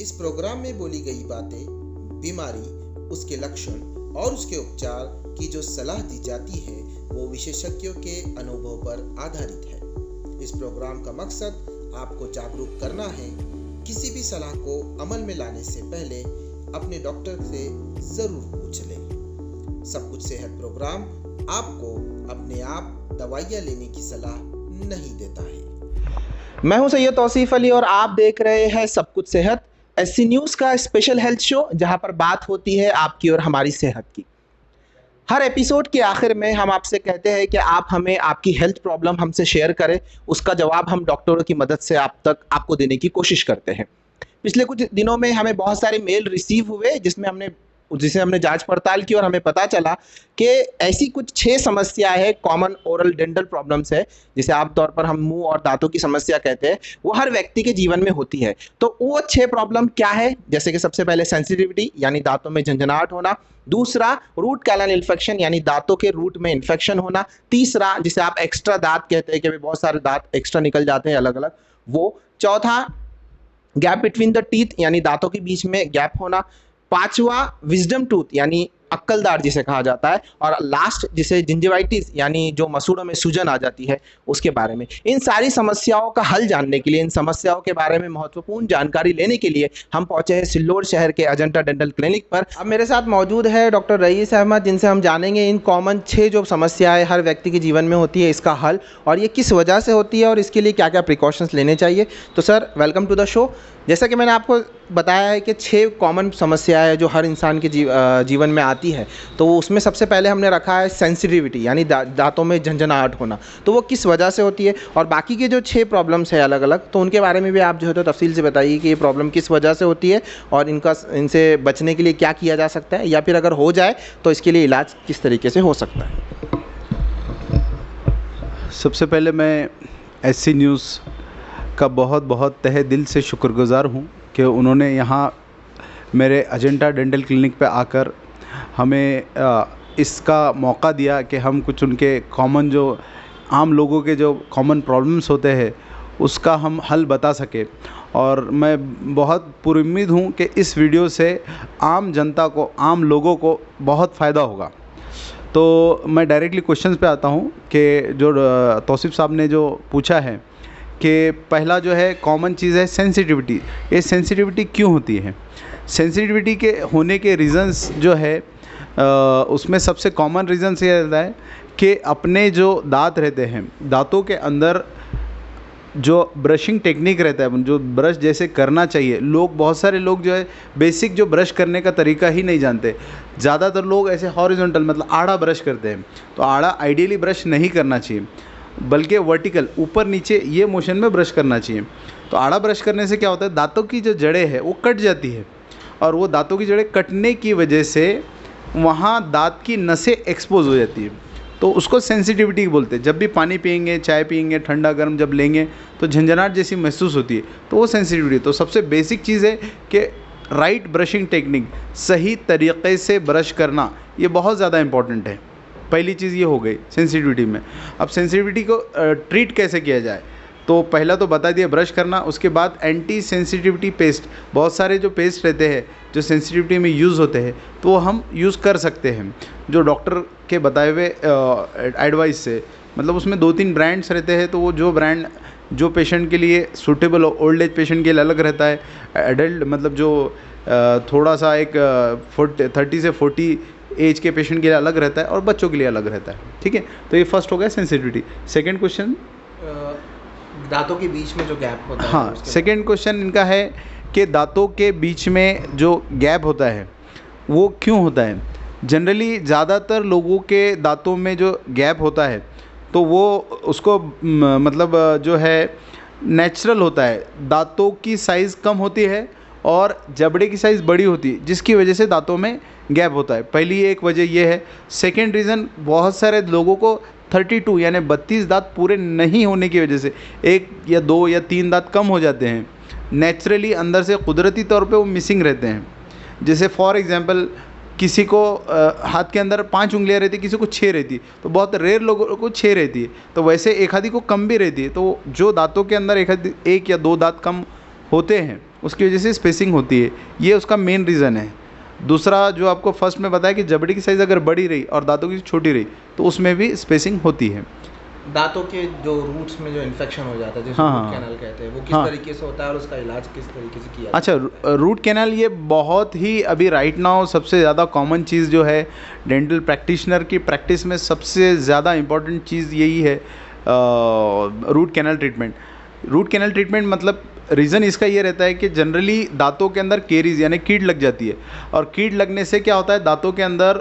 इस प्रोग्राम में बोली गई बातें, बीमारी, उसके लक्षण और उसके उपचार की जो सलाह दी जाती है वो विशेषज्ञों के अनुभव पर आधारित है। इस प्रोग्राम का मकसद आपको जागरूक करना है। किसी भी सलाह को अमल में लाने से पहले अपने डॉक्टर से जरूर पूछ लें। सब कुछ सेहत प्रोग्राम आपको अपने आप दवाइयाँ लेने की सलाह नहीं देता है। मैं हूं सैयद तौसीफ अली और आप देख रहे हैं सब कुछ सेहत, एससी न्यूज़ का स्पेशल हेल्थ शो, जहां पर बात होती है आपकी और हमारी सेहत की। हर एपिसोड के आखिर में हम आपसे कहते हैं कि आप हमें आपकी हेल्थ प्रॉब्लम हमसे शेयर करें, उसका जवाब हम डॉक्टरों की मदद से आपको देने की कोशिश करते हैं। पिछले कुछ दिनों में हमें बहुत सारे मेल रिसीव हुए जिसे हमने जांच पड़ताल की और हमें पता चला कि ऐसी कुछ 6 समस्याएं हैं, कॉमन ओरल डेंटल प्रॉब्लम्स है, जिसे आमतौर पर हम मुंह और दांतों की समस्या कहते हैं। वो हर व्यक्ति के जीवन में होती है। तो वो 6 प्रॉब्लम क्या है? जैसे कि सबसे पहले सेंसिटिविटी यानी दांतों में झंझनाहट होना, दूसरा रूट कैनाल इन्फेक्शन यानी दांतों के रूट में इन्फेक्शन होना, तीसरा जिसे आप एक्स्ट्रा दांत कहते हैं कि बहुत सारे दांत एक्स्ट्रा निकल जाते हैं अलग अलग, वो, चौथा गैप बिटवीन द टीथ यानी दांतों के बीच में गैप होना, पांचवा विजडम टूथ यानी अक्कलदार जिसे कहा जाता है, और लास्ट जिसे जिंजिवाइटिस यानी जो मसूड़ों में सूजन आ जाती है उसके बारे में। इन सारी समस्याओं का हल जानने के लिए, इन समस्याओं के बारे में महत्वपूर्ण जानकारी लेने के लिए हम पहुंचे हैं सिल्लोड शहर के अजंता डेंटल क्लिनिक पर। अब मेरे साथ मौजूद है डॉक्टर रईस अहमद, जिनसे हम जानेंगे इन कॉमन 6 जो समस्याएं हर व्यक्ति के जीवन में होती है, इसका हल और ये किस वजह से होती है और इसके लिए क्या क्या प्रिकॉशंस लेने चाहिए। तो sir, welcome to the show. जैसा कि मैंने आपको बताया है कि 6 कॉमन समस्याएं हैं जो हर इंसान के जीवन में आती है, तो उसमें सबसे पहले हमने रखा है सेंसिटिविटी यानी दांतों में झंझनाहट होना। तो वो किस वजह से होती है, और बाकी के जो 6 प्रॉब्लम्स हैं अलग अलग, तो उनके बारे में भी आप जो है तो तफसील से बताइए कि ये प्रॉब्लम किस वजह से होती है और इनसे बचने के लिए क्या किया जा सकता है, या फिर अगर हो जाए तो इसके लिए इलाज किस तरीके से हो सकता है। सबसे पहले मैं एससी न्यूज़ का बहुत बहुत तहे दिल से शुक्रगुज़ार हूँ कि उन्होंने यहाँ मेरे अजंता डेंटल क्लिनिक पे आकर हमें इसका मौका दिया कि हम कुछ उनके कॉमन जो आम लोगों के जो कॉमन प्रॉब्लम्स होते हैं उसका हम हल बता सके। और मैं बहुत पुरुम्मीद हूँ कि इस वीडियो से आम जनता को, आम लोगों को बहुत फ़ायदा होगा। तो मैं डायरेक्टली क्वेश्चंस पे आता हूँ कि जो तौसीफ साहब ने जो पूछा है कि पहला जो है कॉमन चीज़ है सेंसिटिविटी। ये सेंसिटिविटी क्यों होती है? सेंसिटिविटी के होने के रीज़न्स जो है उसमें सबसे कॉमन रीज़न्स ये रहता है कि अपने जो दांत रहते हैं, दांतों के अंदर जो ब्रशिंग टेक्निक रहता है, जो ब्रश जैसे करना चाहिए, बहुत सारे लोग जो है बेसिक जो ब्रश करने का तरीका ही नहीं जानते। ज़्यादातर लोग ऐसे हॉरिजॉन्टल मतलब आड़ा ब्रश करते हैं। तो आड़ा आइडियली ब्रश नहीं करना चाहिए, बल्कि वर्टिकल ऊपर नीचे ये मोशन में ब्रश करना चाहिए। तो आड़ा ब्रश करने से क्या होता है, दांतों की जो जड़ें हैं वो कट जाती है, और वो दांतों की जड़ें कटने की वजह से वहाँ दांत की नसें एक्सपोज हो जाती है। तो उसको सेंसिटिविटी बोलते हैं। जब भी पानी पिएंगे, चाय पिएंगे, ठंडा गर्म जब लेंगे तो झंझनाहट जैसी महसूस होती है, तो वो सेंसिटिविटी। तो सबसे बेसिक चीज़ है कि राइट ब्रशिंग टेक्निक, सही तरीक़े से ब्रश करना, ये बहुत ज़्यादा इंपॉर्टेंट है। पहली चीज़ ये हो गई सेंसिटिविटी में। अब सेंसिटिविटी को ट्रीट कैसे किया जाए, तो पहला तो बता दिया ब्रश करना। उसके बाद एंटी सेंसिटिविटी पेस्ट, बहुत सारे जो पेस्ट रहते हैं जो सेंसिटिविटी में यूज़ होते हैं, तो वो हम यूज़ कर सकते हैं जो डॉक्टर के बताए हुए एडवाइस से। मतलब उसमें 2-3 ब्रांड्स रहते हैं, तो वो जो ब्रांड जो पेशेंट के लिए सूटेबल हो, ओल्ड एज पेशेंट के लिए अलग रहता है, एडल्ट मतलब जो थोड़ा सा एक 30 से 40 एज के पेशेंट के लिए अलग रहता है, और बच्चों के लिए अलग रहता है। ठीक है, तो ये फर्स्ट हो गया सेंसिटिविटी। सेकंड क्वेश्चन, दांतों के बीच में जो गैप होता है। हाँ, सेकंड क्वेश्चन इनका है कि दांतों के बीच में जो गैप होता है वो क्यों होता है। जनरली ज़्यादातर लोगों के दांतों में जो गैप होता है तो वो उसको मतलब जो है नेचुरल होता है। दांतों की साइज़ कम होती है और जबड़े की साइज़ बड़ी होती है, जिसकी वजह से दांतों में गैप होता है। पहली एक वजह ये है। सेकंड रीज़न, बहुत सारे लोगों को 32 यानी 32 दांत पूरे नहीं होने की वजह से 1 या 2 या 3 दांत कम हो जाते हैं। नेचुरली अंदर से कुदरती तौर पे वो मिसिंग रहते हैं। जैसे फॉर एग्जांपल किसी को हाथ के अंदर 5 उंगलियां रहती, किसी को 6 रहती, तो बहुत रेयर लोगों को 6 रहती है। तो वैसे एक आधी को कम भी रहती है। तो जो दांतों के अंदर एक या दो दांत कम होते हैं उसकी वजह से स्पेसिंग होती है, ये उसका मेन रीज़न है। दूसरा जो आपको फर्स्ट में बताया कि जबड़ी की साइज़ अगर बड़ी रही और दांतों की छोटी रही तो उसमें भी स्पेसिंग होती है। दांतों के जो रूट्स में जो इन्फेक्शन हो जाता है जिसको हाँ, रूट कैनाल कहते हैं, वो किस हाँ। तरीके से होता है और उसका इलाज किस तरीके से किया अच्छा, जाता है? रूट कैनाल ये बहुत ही अभी राइट नाउ सबसे ज़्यादा कॉमन चीज़ जो है डेंटल प्रैक्टिशनर की प्रैक्टिस में सबसे ज़्यादा इम्पॉर्टेंट चीज़ यही है, root canal treatment. Root canal treatment मतलब रीज़न इसका ये रहता है कि जनरली दांतों के अंदर केरीज यानी कीड़ लग जाती है, और कीड़ लगने से क्या होता है दांतों के अंदर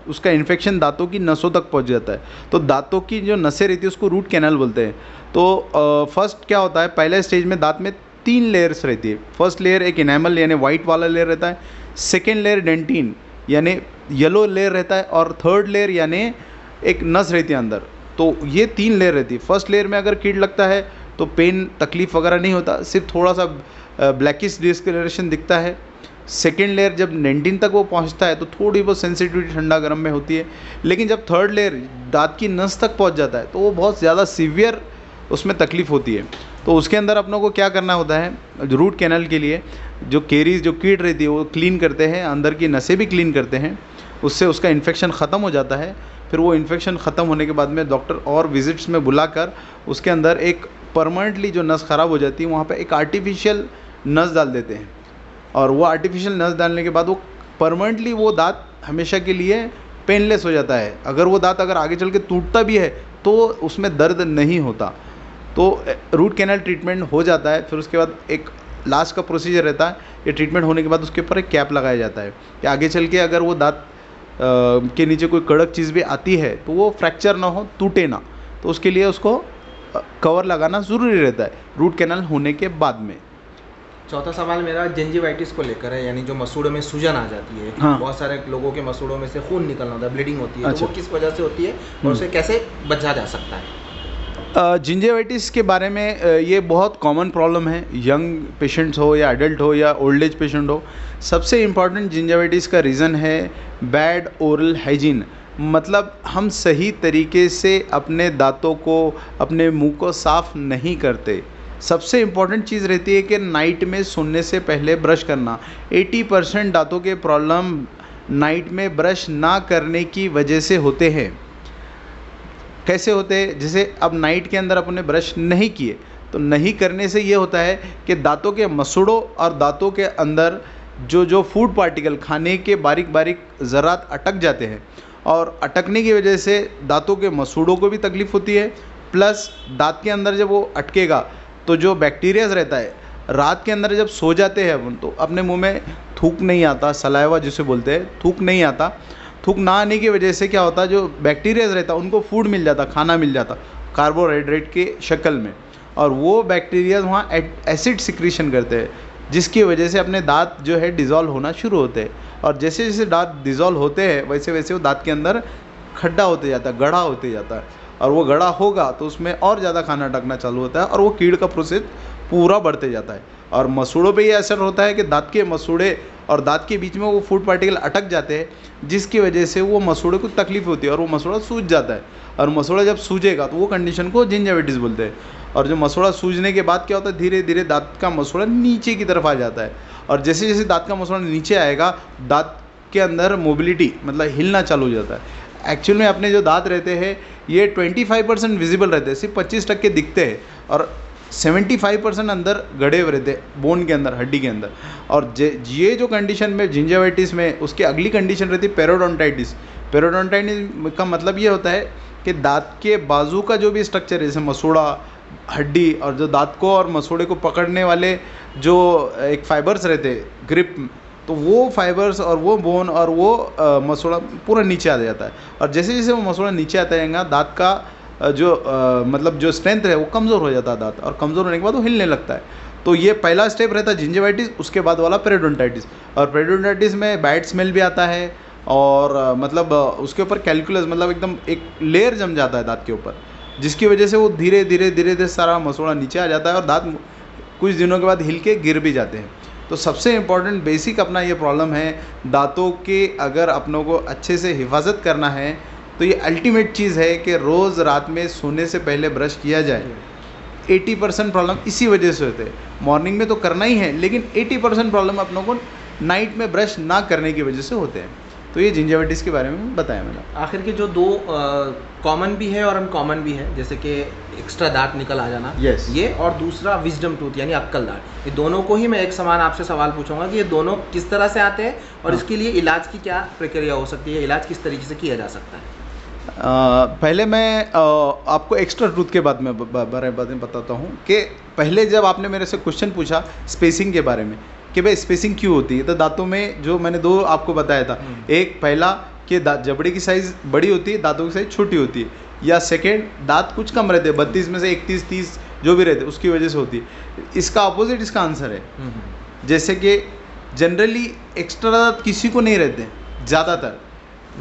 उसका इन्फेक्शन दांतों की नसों तक पहुंच जाता है। तो दांतों की जो नसें रहती है उसको रूट कैनाल बोलते हैं। तो फर्स्ट क्या होता है, पहले स्टेज में दांत में 3 लेयर्स रहती है। फर्स्ट लेयर एक इनेमल यानी वाइट वाला लेयर रहता है, सेकेंड लेयर डेंटिन यानी येलो लेयर रहता है, और थर्ड लेयर यानी एक नस रहती है अंदर। तो ये 3 लेयर रहती है। फर्स्ट लेयर में अगर कीड़ लगता है तो पेन तकलीफ़ वगैरह नहीं होता, सिर्फ थोड़ा सा ब्लैकिश डिस्कलरेशन दिखता है। सेकेंड लेयर जब डेंटिन तक वो पहुंचता है तो थोड़ी बहुत सेंसिटिविटी ठंडा गर्म में होती है, लेकिन जब थर्ड लेयर दांत की नस तक पहुंच जाता है तो वो बहुत ज़्यादा सीवियर उसमें तकलीफ़ होती है। तो उसके अंदर अपनों को क्या करना होता है, रूट कैनल के लिए जो केरीज जो कीड़ रहती है वो क्लीन करते हैं, अंदर की नसें भी क्लीन करते हैं, उससे उसका इन्फेक्शन ख़त्म हो जाता है। फिर वो इन्फेक्शन ख़त्म होने के बाद में डॉक्टर और विजिट्स में बुलाकर उसके अंदर एक परमानेंटली जो नस ख़राब हो जाती है वहाँ पे एक आर्टिफिशियल नस डाल देते हैं, और वो आर्टिफिशियल नस डालने के बाद वो परमानेंटली वो दांत हमेशा के लिए पेनलेस हो जाता है। अगर वो दांत अगर आगे चल के टूटता भी है तो उसमें दर्द नहीं होता। तो रूट कैनल ट्रीटमेंट हो जाता है। फिर उसके बाद एक लास्ट का प्रोसीजर रहता है, ये ट्रीटमेंट होने के बाद उसके ऊपर एक कैप लगाया जाता है कि आगे चल के अगर वो दांत के नीचे कोई कड़क चीज़ भी आती है तो वो फ्रैक्चर ना हो, टूटे ना, तो उसके लिए उसको कवर लगाना ज़रूरी रहता है रूट कैनल होने के बाद में। चौथा सवाल मेरा जिंजिवाइटिस को लेकर है, यानी जो मसूड़ों में सूजन आ जाती है। हाँ। बहुत सारे लोगों के मसूड़ों में से खून निकलना होता है, ब्लीडिंग होती है। अच्छा। तो वो किस वजह से होती है और उसे कैसे बचा जा सकता है? जिंजिवाइटिस के बारे में ये बहुत कॉमन प्रॉब्लम है, यंग पेशेंट्स हो या एडल्ट हो या ओल्ड एज पेशेंट हो। सबसे इम्पॉर्टेंट जिंजिवाइटिस का रीज़न है बैड ओरल हाइजीन, मतलब हम सही तरीके से अपने दांतों को, अपने मुंह को साफ़ नहीं करते। सबसे इम्पॉर्टेंट चीज़ रहती है कि नाइट में सोने से पहले ब्रश करना। 80% दांतों के प्रॉब्लम नाइट में ब्रश ना करने की वजह से होते हैं। कैसे होते हैं, जैसे अब नाइट के अंदर अपने ब्रश नहीं किए तो नहीं करने से ये होता है कि दांतों के मसूड़ों और दांतों के अंदर जो फूड पार्टिकल खाने के बारीक बारीक ज़रात अटक जाते हैं, और अटकने की वजह से दांतों के मसूड़ों को भी तकलीफ़ होती है। प्लस दांत के अंदर जब वो अटकेगा तो जो बैक्टीरियाज रहता है, रात के अंदर जब सो जाते हैं अपन तो अपने मुंह में थूक नहीं आता, सलाइवा जिसे बोलते हैं, थूक नहीं आता। थूक ना आने की वजह से क्या होता है, जो बैक्टीरियाज रहता है उनको फूड मिल जाता, खाना मिल जाता कार्बोहाइड्रेट के शक्ल में, और वो बैक्टीरियाज वहाँ एसिड सिक्रीशन करते हैं, जिसकी वजह से अपने दांत जो है डिज़ोल्व होना शुरू होते हैं। और जैसे जैसे दांत डिज़ोल्व होते हैं वैसे वैसे वो दांत के अंदर खड्डा होते जाता है, गढ़ा होते जाता है, और वो गढ़ा होगा तो उसमें और ज़्यादा खाना अटकना चालू होता है, और वो कीड़ का प्रोसेस पूरा बढ़ते जाता है। और मसूड़ों पे ये असर होता है कि दांत के मसूड़े और दांत के बीच में वो फूड पार्टिकल अटक जाते हैं, जिसकी वजह से वो मसूड़े को तकलीफ होती है और वो मसूड़ा सूज जाता है। और मसूड़ा जब सूजेगा तो वो कंडीशन को जिंजिवाइटिस बोलते हैं। और जो मसूड़ा सूजने के बाद क्या होता है, धीरे धीरे दांत का मसूड़ा नीचे की तरफ आ जाता है, और जैसे जैसे दांत का मसूड़ा नीचे आएगा दांत के अंदर मोबिलिटी मतलब हिलना चालू हो जाता है। एक्चुअल में अपने जो दांत रहते हैं ये 25% विजिबल रहते हैं, सिर्फ 25% दिखते हैं, और 75% अंदर गड़े हुए रहते हैं बोन के अंदर, हड्डी के अंदर। और ये जो कंडीशन में जिंजिवाइटिस में उसकी अगली कंडीशन रहती है पेरोडोंटाइटिस। पेरोडोंटाइटिस का मतलब ये होता है कि दांत के बाजू का जो भी स्ट्रक्चर है, जैसे मसूड़ा, हड्डी, और जो दांत को और मसूड़े को पकड़ने वाले जो एक फाइबर्स रहते हैं ग्रिप, तो वो फाइबर्स और वो बोन और वो मसूड़ा पूरा नीचे आ जाता है। और जैसे जैसे वो मसूड़ा नीचे आता जाएगा दांत का जो मतलब जो स्ट्रेंथ है वो कमज़ोर हो जाता है दांत, और कमज़ोर होने के बाद वो हिलने लगता है। तो ये पहला स्टेप रहता है जिंजिवाइटिस, उसके बाद वाला पेरिडोंटाइटिस। और पेरिडोंटाइटिस में बैड स्मेल भी आता है, और मतलब उसके ऊपर कैलकुलस मतलब एकदम एक लेयर जम जाता है दांत के ऊपर, जिसकी वजह से वो धीरे धीरे धीरे धीरे सारा मसूड़ा नीचे आ जाता है और दांत कुछ दिनों के बाद हिल के गिर भी जाते हैं। तो सबसे इम्पॉर्टेंट बेसिक अपना ये प्रॉब्लम है, दांतों के अगर अपनों को अच्छे से हिफाजत करना है तो ये अल्टीमेट चीज़ है कि रोज़ रात में सोने से पहले ब्रश किया जाए। 80% प्रॉब्लम इसी वजह से होते हैं। मॉर्निंग में तो करना ही है, लेकिन 80% प्रॉब्लम अपनों को नाइट में ब्रश ना करने की वजह से होते हैं। तो ये जिंजाइटिस के बारे में बताया मैंने। आखिर के जो दो कॉमन भी है और अनकॉमन भी है, जैसे कि एक्स्ट्रा दांत निकल आ जाना, Yes. ये, और दूसरा विजडम टूथ यानी अक्कल दांत, ये दोनों को ही मैं एक समान आपसे सवाल पूछूंगा कि ये दोनों किस तरह से आते हैं और इसके लिए इलाज की क्या प्रक्रिया हो सकती है, इलाज किस तरीके से किया जा सकता है? पहले मैं आपको एक्स्ट्रा टूथ के बारे में बताता हूँ कि पहले जब आपने मेरे से क्वेश्चन पूछा स्पेसिंग के बारे में कि भाई स्पेसिंग क्यों होती है, तो दांतों में जो मैंने दो आपको बताया था, एक पहला कि जबड़े की साइज़ बड़ी होती है, दांतों की साइज़ छोटी होती है, या सेकेंड दांत कुछ कम रहते हैं, 32 में से 31, 30 जो भी रहते हैं उसकी वजह से होती है। इसका अपोजिट इसका आंसर है। जैसे कि जनरली एक्स्ट्रा दांत किसी को नहीं रहते, ज़्यादातर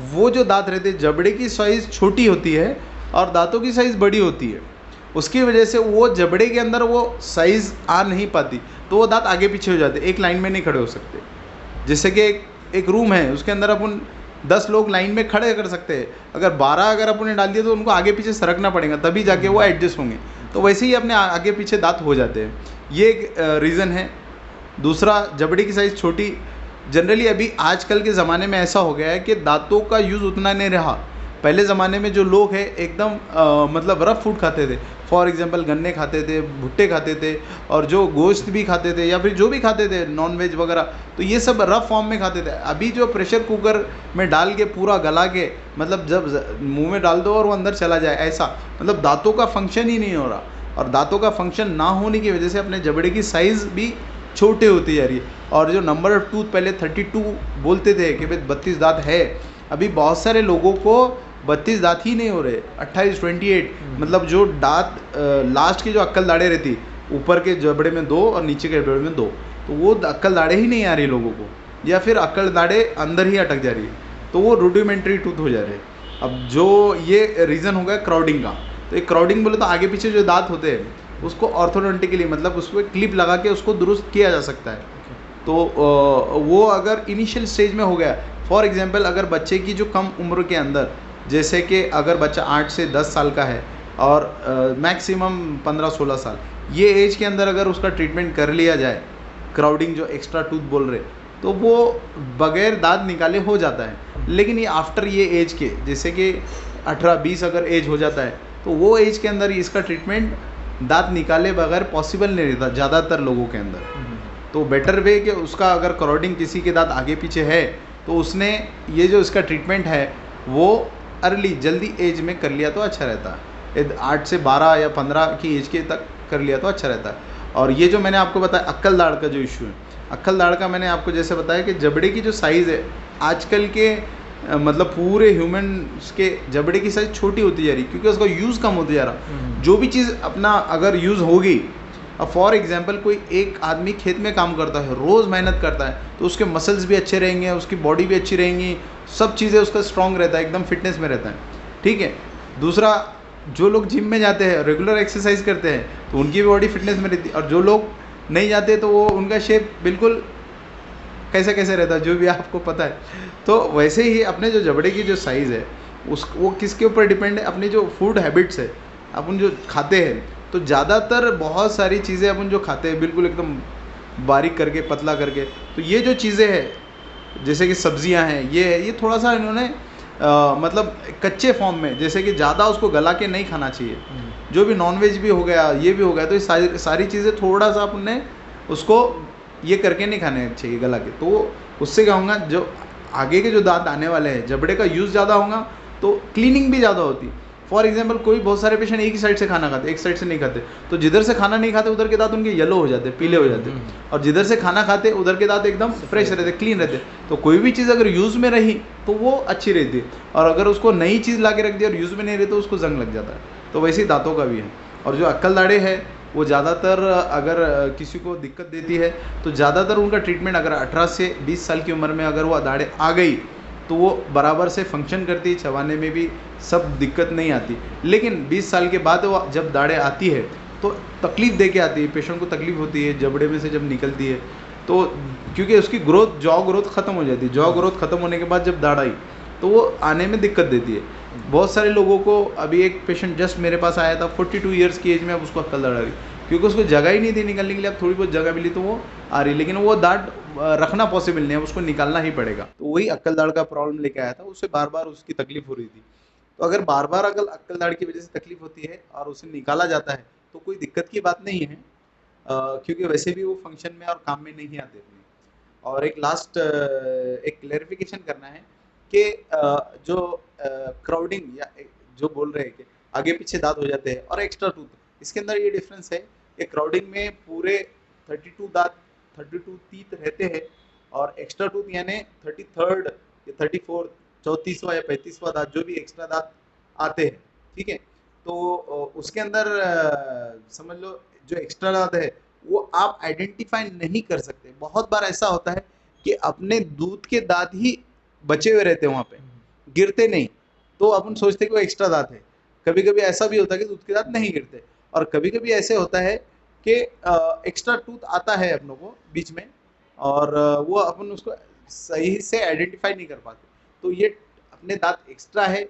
वो जो दांत रहते हैं जबड़े की साइज़ छोटी होती है और दांतों की साइज़ बड़ी होती है, उसकी वजह से वो जबड़े के अंदर वो साइज़ आ नहीं पाती, तो वो दांत आगे पीछे हो जाते, एक लाइन में नहीं खड़े हो सकते। जैसे कि एक रूम है, उसके अंदर अपन 10 लोग लाइन में खड़े कर सकते हैं, अगर 12 अगर अपन ने डाल दिया तो उनको आगे पीछे सरकना पड़ेगा, तभी जाके वो एडजस्ट होंगे। तो वैसे ही अपने आगे पीछे दांत हो जाते हैं, ये एक रीज़न है। दूसरा, जबड़े की साइज़ छोटी, जनरली अभी आजकल के ज़माने में ऐसा हो गया है कि दांतों का यूज़ उतना नहीं रहा। पहले ज़माने में जो लोग हैं एकदम मतलब रफ़ फूड खाते थे, फॉर एग्जांपल गन्ने खाते थे, भुट्टे खाते थे, और जो गोश्त भी खाते थे या फिर जो भी खाते थे नॉन वेज वगैरह, तो ये सब रफ़ फॉर्म में खाते थे। अभी जो प्रेशर कुकर में डाल के पूरा गला के, मतलब जब मुंह में डाल दो और वो अंदर चला जाए, ऐसा, मतलब दांतों का फंक्शन ही नहीं हो रहा। और दांतों का फंक्शन ना होने की वजह से अपने जबड़े की साइज़ भी छोटे होती जा रही है। और जो नंबर ऑफ टूथ पहले 32 बोलते थे कि भाई 32 दांत है, अभी बहुत सारे लोगों को 32 दांत ही नहीं हो रहे, 28, 28, मतलब जो दांत लास्ट की जो अक्कल दाढ़े रहती, ऊपर के जबड़े में 2 और नीचे के जबड़े में 2, तो वो अक्कल दाढ़े ही नहीं आ रही लोगों को, या फिर अक्कल दाढ़े अंदर ही अटक जा रही है, तो वो रूडिमेंट्री टूथ हो जा रहे हैं। अब जो ये रीज़न हो गया क्राउडिंग का, तो एक क्राउडिंग बोले तो आगे पीछे जो दांत होते हैं उसको ऑर्थोडोंटिकली, मतलब उसको क्लिप लगा के उसको दुरुस्त किया जा सकता है। तो वो अगर इनिशियल स्टेज में हो गया, फॉर एग्जांपल अगर बच्चे की जो कम उम्र के अंदर, जैसे कि अगर बच्चा 8 से 10 साल का है और मैक्सिमम 15-16 साल, ये एज के अंदर अगर उसका ट्रीटमेंट कर लिया जाए, क्राउडिंग जो एक्स्ट्रा टूथ बोल रहे, तो वो बगैर दांत निकाले हो जाता है। लेकिन ये आफ्टर ये एज के, जैसे कि 18-20 अगर एज हो जाता है, तो वो एज के अंदर इसका ट्रीटमेंट दांत निकाले बगैर पॉसिबल नहीं रहता ज़्यादातर लोगों के अंदर। तो बेटर वे कि उसका अगर क्राउडिंग किसी के दांत आगे पीछे है, तो उसने ये जो इसका ट्रीटमेंट है वो अर्ली जल्दी एज में कर लिया तो अच्छा रहता है। 8 से 12 या 15 की एज के तक कर लिया तो अच्छा रहता है। और ये जो मैंने आपको बताया अक्कल दाढ़ का जो इशू है, अक्कल दाढ़ का मैंने आपको जैसे बताया कि जबड़े की जो साइज़ है आजकल के मतलब पूरे ह्यूमन्स के जबड़े की साइज़ छोटी होती जा रही, क्योंकि उसका यूज़ कम होते जा रहा। जो भी चीज़ अपना अगर यूज़ होगी, अब फॉर एग्जांपल कोई एक आदमी खेत में काम करता है, रोज़ मेहनत करता है, तो उसके मसल्स भी अच्छे रहेंगे, उसकी बॉडी भी अच्छी रहेंगी, सब चीज़ें उसका स्ट्रॉन्ग रहता है, एकदम फिटनेस में रहता है, ठीक है। दूसरा, जो लोग जिम में जाते हैं, रेगुलर एक्सरसाइज करते हैं, तो उनकी बॉडी फिटनेस में रहती है। और जो लोग नहीं जाते तो वो उनका शेप बिल्कुल कैसे कैसे रहता है, जो भी आपको पता है। तो वैसे ही अपने जो जबड़े की जो साइज़ है वो किसके ऊपर डिपेंड है, अपनी जो फूड हैबिट्स है, अपन जो खाते हैं, तो ज़्यादातर बहुत सारी चीज़ें अपन जो खाते हैं बिल्कुल एकदम बारीक करके, पतला करके, तो ये जो चीज़ें हैं जैसे कि सब्जियां हैं, ये है, ये थोड़ा सा इन्होंने मतलब कच्चे फॉर्म में, जैसे कि ज़्यादा उसको गला के नहीं खाना चाहिए। जो भी नॉनवेज भी हो गया, ये भी हो गया, तो ये सारी चीज़ें थोड़ा सा अपन ने उसको ये करके नहीं खाने चाहिए गला के। तो उससे क्या होगा, जो आगे के जो दांत आने वाले हैं, जबड़े का यूज़ ज़्यादा होगा तो क्लीनिंग भी ज़्यादा होती। फॉर एग्जांपल कोई बहुत सारे पेशेंट एक ही साइड से खाना खाते, एक साइड से नहीं खाते, तो जिधर से खाना नहीं खाते उधर के दांत उनके येलो हो जाते, पीले हो जाते, और जिधर से खाना खाते उधर के दांत एकदम फ्रेश रहते, क्लीन रहते। तो कोई भी चीज़ अगर यूज़ में रही तो वो अच्छी रहती है, और अगर उसको नई चीज़ ला के रख दिया और यूज़ में नहीं रही तो उसको जंग लग जाता है। तो वैसे ही दांतों का भी है। और जो अक्कल दाढ़े है वो ज़्यादातर अगर किसी को दिक्कत देती है तो ज़्यादातर उनका ट्रीटमेंट अगर 18 से 20 साल की उम्र में अगर वो दाढ़े आ गई तो वो बराबर से फंक्शन करती है, चबाने में भी सब दिक्कत नहीं आती। लेकिन 20 साल के बाद वो जब दाढ़े आती है तो तकलीफ़ दे के आती है, पेशेंट को तकलीफ़ होती है जबड़े में से जब निकलती है, तो क्योंकि उसकी ग्रोथ, जॉ ग्रोथ ख़त्म हो जाती है। जॉ ग्रोथ ख़त्म होने के बाद जब दाढ़ आई तो वो आने में दिक्कत देती है। बहुत सारे लोगों को, अभी एक पेशेंट जस्ट मेरे पास आया था 42 ईयर्स की एज में, अब उसको अक्कल दाढ़ आ रही, क्योंकि उसको जगह ही नहीं थी निकलने के लिए। अब थोड़ी बहुत जगह मिली तो वो आ रही, लेकिन वो दाढ़ रखना पॉसिबल नहीं है, उसको निकालना ही पड़ेगा। तो वही अक्कल दाढ़ का प्रॉब्लम लेके आया था, उससे बार बार उसकी तकलीफ हो रही थी। तो अगर बार बार अक्कल दाढ़ की वजह से तकलीफ होती है और उसे निकाला जाता है तो कोई दिक्कत की बात नहीं है, क्योंकि वैसे भी वो फंक्शन में और काम में नहीं आते थे। और एक लास्ट एक क्लैरिफिकेशन करना है कि जो क्राउडिंग या जो बोल रहे हैं कि आगे पीछे दांत हो जाते हैं और एक्स्ट्रा टूथ, इसके अंदर ये डिफरेंस है कि क्राउडिंग में पूरे 32 टीथ रहते हैं और एक्स्ट्रा टूथ यानी 33rd या 34 34वां या 35वां दांत, जो भी एक्स्ट्रा दांत आते हैं, ठीक है। तो उसके अंदर समझ लो जो एक्स्ट्रा दांत है वो आप आइडेंटिफाई नहीं कर सकते। बहुत बार ऐसा होता है कि अपने दूध के दांत ही बचे हुए रहते हैं, वहां पे गिरते नहीं, तो अपन सोचते कि वो एक्स्ट्रा दांत है। कभी कभी ऐसा भी होता है कि दूध के दांत नहीं गिरते, और कभी कभी ऐसे होता है कि एक्स्ट्रा टूथ आता है अपनों को बीच में और वो अपन उसको सही से आइडेंटिफाई नहीं कर पाते। तो ये अपने दांत एक्स्ट्रा है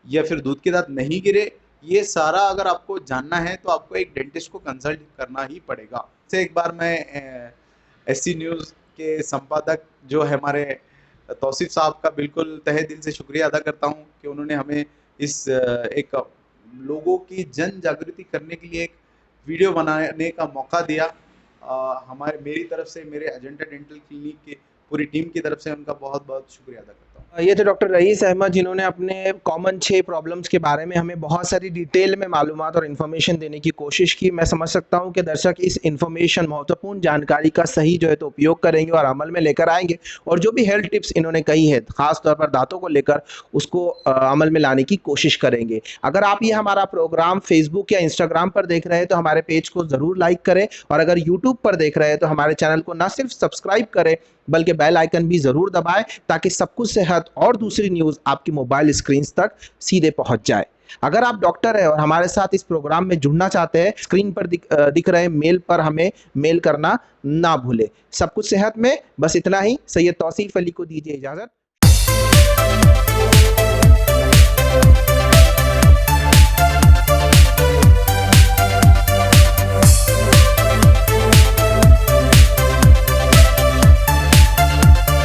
या फिर दूध के दांत नहीं गिरे, ये सारा अगर आपको जानना है तो आपको एक डेंटिस्ट को कंसल्ट करना ही पड़ेगा। से एक बार मैं एससी न्यूज़ के संपादक जो है हमारे तौसीफ साहब का बिल्कुल तहे दिल से शुक्रिया अदा करता हूँ कि उन्होंने हमें इस एक लोगों की जन जागृति करने के लिए एक वीडियो बनाने का मौका दिया। मेरी तरफ से, मेरे अजंता डेंटल क्लिनिक की पूरी टीम की तरफ से उनका बहुत बहुत शुक्रिया अदा करता हूँ। ये थे डॉक्टर रईस अहमद, जिन्होंने अपने कॉमन 6 प्रॉब्लम्स के बारे में हमें बहुत सारी डिटेल में मालूमात और इन्फॉर्मेशन देने की कोशिश की। मैं समझ सकता हूं कि दर्शक इस इन्फॉर्मेशन, महत्वपूर्ण जानकारी का सही जो है तो उपयोग करेंगे और अमल में लेकर आएंगे, और जो भी हेल्थ टिप्स इन्होंने कही है खास तौर पर दांतों को लेकर, उसको अमल में लाने की कोशिश करेंगे। अगर आप ये हमारा प्रोग्राम फेसबुक या इंस्टाग्राम पर देख रहे हैं तो हमारे पेज को ज़रूर लाइक करें, और अगर यूट्यूब पर देख रहे हैं तो हमारे चैनल को ना सिर्फ सब्सक्राइब करें बल्कि बेल आइकन भी जरूर दबाएं, ताकि सब कुछ सेहत और दूसरी न्यूज़ आपकी मोबाइल स्क्रीन तक सीधे पहुंच जाए। अगर आप डॉक्टर हैं और हमारे साथ इस प्रोग्राम में जुड़ना चाहते हैं, स्क्रीन पर दिख रहे मेल पर हमें मेल करना ना भूलें। सब कुछ सेहत में, बस इतना ही। सैयद तौसीफ अली को दीजिए इजाज़त।